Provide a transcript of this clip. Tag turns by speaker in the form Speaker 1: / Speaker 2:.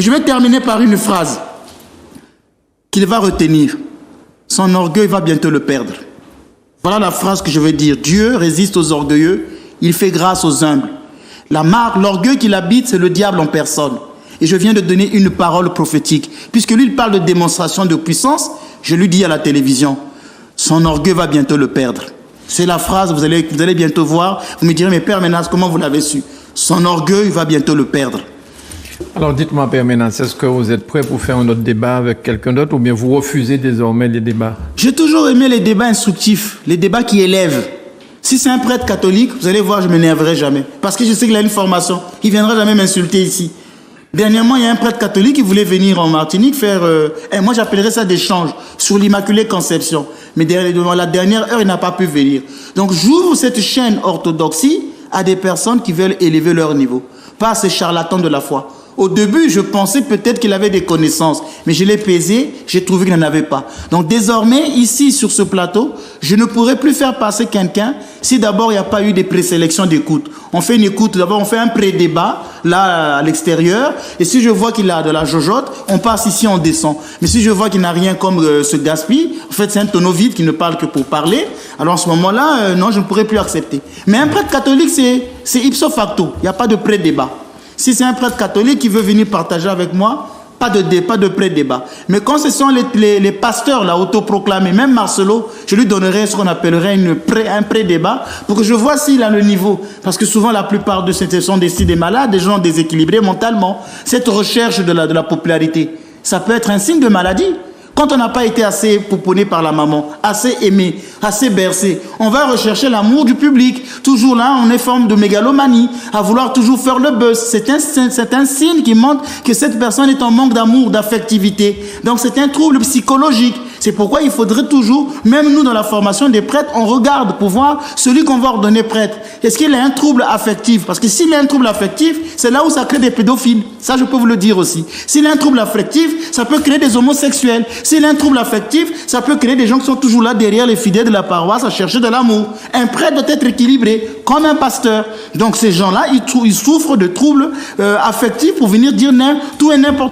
Speaker 1: Je vais terminer par une phrase qu'il va retenir. Son orgueil va bientôt le perdre. Voilà la phrase que je veux dire. Dieu résiste aux orgueilleux, il fait grâce aux humbles. La marque, l'orgueil qu'il habite, c'est le diable en personne. Et je viens de donner une parole prophétique. Puisque lui, il parle de démonstration de puissance, je lui dis à la télévision, son orgueil va bientôt le perdre. C'est la phrase, vous allez bientôt voir. Vous me direz, mais Père Menas, comment vous l'avez su? Son orgueil va bientôt le perdre.
Speaker 2: Alors dites-moi, Père Menas, est-ce que vous êtes prêt pour faire un autre débat avec quelqu'un d'autre ou bien vous refusez désormais les débats?
Speaker 1: J'ai toujours aimé les débats instructifs, les débats qui élèvent. Si c'est un prêtre catholique, vous allez voir, je ne m'énerverai jamais. Parce que je sais qu'il a une formation. Il ne viendra jamais m'insulter ici. Dernièrement, il y a un prêtre catholique qui voulait venir en Martinique faire... moi, j'appellerais ça des changes sur l'Immaculée Conception. Mais devant la dernière heure, il n'a pas pu venir. Donc, j'ouvre cette chaîne orthodoxie à des personnes qui veulent élever leur niveau. Pas à ces charlatans de la foi. Au début, je pensais peut-être qu'il avait des connaissances, mais je l'ai pesé, j'ai trouvé qu'il n'en avait pas. Donc désormais, ici, sur ce plateau, je ne pourrais plus faire passer quelqu'un si d'abord il n'y a pas eu des présélections d'écoute. On fait une écoute, d'abord on fait un pré-débat, là, à l'extérieur, et si je vois qu'il a de la jojote, on passe ici, on descend. Mais si je vois qu'il n'a rien comme ce gaspille, en fait c'est un tonneau vide qui ne parle que pour parler, alors en ce moment-là, non, je ne pourrais plus accepter. Mais un prêtre catholique, c'est ipso facto, il n'y a pas de pré-débat. Si c'est un prêtre catholique qui veut venir partager avec moi, pas de pré-débat. Mais quand ce sont les pasteurs là, autoproclamés, même Marcelo, je lui donnerai ce qu'on appellerait un pré-débat pour que je vois s'il a le niveau. Parce que souvent, la plupart de ces sont des malades, des gens déséquilibrés mentalement. Cette recherche de la popularité, ça peut être un signe de maladie. Quand on n'a pas été assez pouponné par la maman, assez aimé, assez bercé, on va rechercher l'amour du public. Toujours là, on est forme de mégalomanie, à vouloir toujours faire le buzz. C'est un signe qui montre que cette personne est en manque d'amour, d'affectivité. Donc c'est un trouble psychologique. C'est pourquoi il faudrait toujours, même nous dans la formation des prêtres, on regarde pour voir celui qu'on va ordonner prêtre. Est-ce qu'il a un trouble affectif? Parce que s'il a un trouble affectif, c'est là où ça crée des pédophiles. Ça, je peux vous le dire aussi. S'il a un trouble affectif, ça peut créer des homosexuels. S'il a un trouble affectif, ça peut créer des gens qui sont toujours là derrière les fidèles de la paroisse à chercher de l'amour. Un prêtre doit être équilibré, comme un pasteur. Donc ces gens-là, ils souffrent de troubles affectifs pour venir dire tout et n'importe